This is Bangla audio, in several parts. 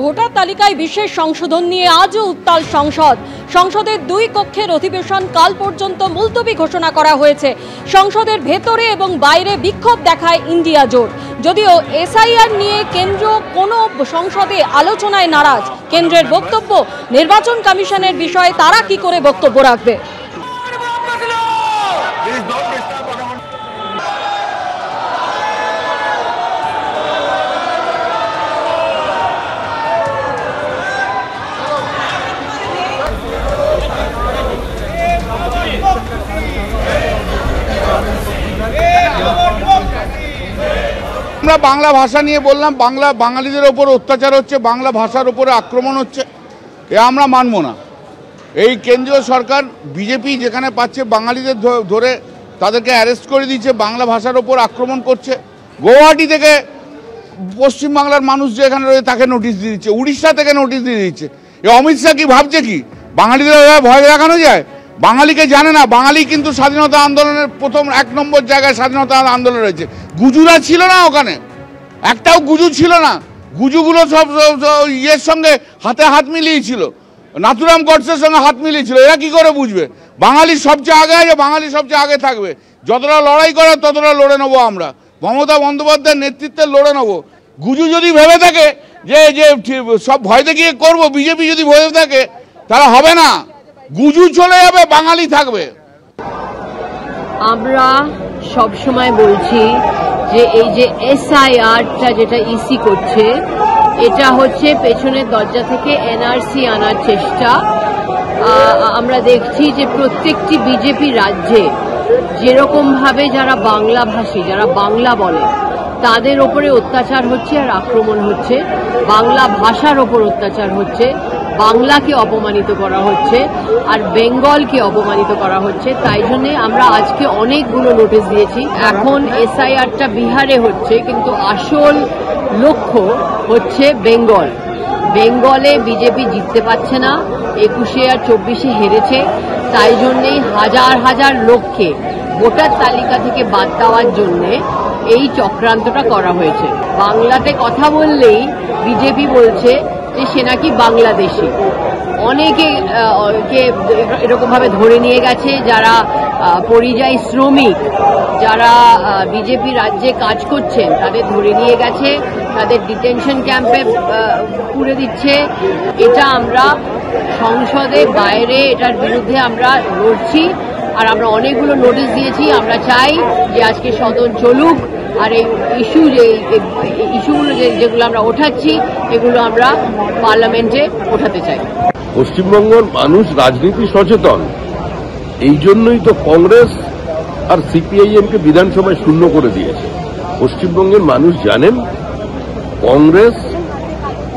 ভোটার তালিকায় বিশেষ সংশোধন নিয়ে আজও উত্তাল সংসদ। সংসদের দুই কক্ষের অধিবেশন কাল পর্যন্ত মুলতবি ঘোষণা করা হয়েছে। সংসদের ভেতরে এবং বাইরে বিক্ষোভ দেখায় ইন্ডিয়া জোট। যদিও এসআইআর নিয়ে কেন্দ্র কোনো সংসদে আলোচনায় নারাজ। কেন্দ্রের বক্তব্য, নির্বাচন কমিশনের বিষয়ে তারা কি করে বক্তব্য রাখবে। আমরা বাংলা ভাষা নিয়ে বললাম, বাঙালিদের ওপর অত্যাচার হচ্ছে, বাংলা ভাষার উপরে আক্রমণ হচ্ছে, এ আমরা মানব না। এই কেন্দ্রীয় সরকার বিজেপি যেখানে পাচ্ছে বাঙালিদের ধরে তাদেরকে অ্যারেস্ট করে দিচ্ছে, বাংলা ভাষার ওপর আক্রমণ করছে। গুয়াহাটি থেকে পশ্চিমবাংলার মানুষ যে এখানে রয়েছে তাকে নোটিশ দিয়ে দিচ্ছে, উড়িষ্যা থেকে নোটিশ দিয়ে দিচ্ছে। এ অমিত শাহ কি ভাবছে কি বাঙালিদের ভয় দেখানো যায়? বাঙালিকে জানে না। বাঙালি কিন্তু স্বাধীনতা আন্দোলনের প্রথম 1 নম্বর জায়গায় স্বাধীনতা আন্দোলন রয়েছে। গুজুরা ছিল না ওখানে, একটাও গুজু ছিল না। গুজুগুলো সব ইয়ের সঙ্গে হাতে হাত মিলিয়েছিল, নাথুরাম গডসের সঙ্গে হাত মিলিয়েছিল। এরা কি করে বুঝবে বাঙালি সবচেয়ে আগে আছে, বাঙালি সবচেয়ে আগে থাকবে। যতটা লড়াই করে ততটা লড়ে নেবো আমরা, মমতা বন্দ্যোপাধ্যায়ের নেতৃত্বে লড়ে নেবো। গুজু যদি ভেবে থাকে যে সব ভয় দেখিয়ে করবো, বিজেপি যদি ভেবে থাকে তারা হবে না। গুজু চলে যাবে, বাঙালি থাকবে। আমরা সব সময় বলছি যে এই যে এসআইআরটা যেটা ইসি করছে, এটা হচ্ছে পেছনের দরজা থেকে এনআরসি আনার চেষ্টা। আমরা দেখছি যে প্রত্যেকটি বিজেপি রাজ্যে যেরকম ভাবে যারা বাংলা ভাষী, যারা বাংলা বলে, তাদের ওপরে অত্যাচার হচ্ছে আর আক্রমণ হচ্ছে, বাংলা ভাষার ওপর অত্যাচার হচ্ছে, বাংলাকে অপমানিত করা হচ্ছে আর বেঙ্গলকে অপমানিত করা হচ্ছে। তাই জন্য আমরা আজকে অনেকগুলো নোটিশ দিয়েছি। এখন এসআইআরটা বিহারে হচ্ছে, কিন্তু আসল লক্ষ্য হচ্ছে বেঙ্গল। বেঙ্গলে বিজেপি জিততে পারছে না, 21 আর 24 হেরেছে। তাই জন্যেই হাজার হাজার লোককে ভোটার তালিকা থেকে বাদ দেওয়ার জন্যে এই চক্রান্তটা করা হয়েছে। বাংলাতে কথা বললেই বিজেপি বলছে যে সে নাকি বাংলাদেশি। অনেকে এরকম ভাবে ধরে নিয়ে গেছে, যারা পরিযায়ী শ্রমিক, যারা বিজেপি রাজ্যে কাজ করছেন তাদের ধরে নিয়ে গেছে, তাদের ডিটেনশন ক্যাম্পে পুরে দিচ্ছে। এটা আমরা সংসদে বাইরে এটার বিরুদ্ধে আমরা লড়ছি আর আমরা অনেকগুলো নোটিশ দিয়েছি। আমরা চাই যে আজকে সদন চলুক আর এই ইস্যুগুলো যেগুলো আমরা ওঠাচ্ছি এগুলো আমরা পার্লামেন্টে ওঠাতে চাই। পশ্চিমবঙ্গের মানুষ রাজনীতি সচেতন, এই জন্যই তো কংগ্রেস আর সিপিআইএমকে বিধানসভায় শূন্য করে দিয়েছে। পশ্চিমবঙ্গের মানুষ জানেন কংগ্রেস,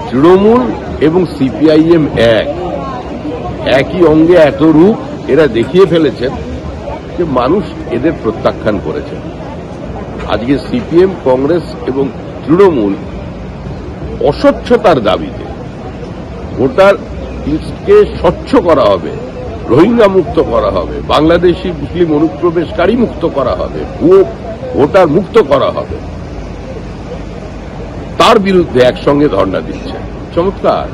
তৃণমূল এবং সিপিআইএম একই অঙ্গে এত রূপ এরা দেখিয়ে ফেলেছেন যে মানুষ এদের প্রত্যাখ্যান করেছে। আজকে সিপিএম, কংগ্রেস এবং তৃণমূল অস্বচ্ছতার দাবিতে ভোটার লিস্টকে স্বচ্ছ করা হবে, রোহিঙ্গা মুক্ত করা হবে, বাংলাদেশি মুসলিম অনুপ্রবেশকারী মুক্ত করা হবে, ভোটার মুক্ত করা হবে, তার বিরুদ্ধে একসঙ্গে ধর্ণা দিচ্ছে। চমৎকার।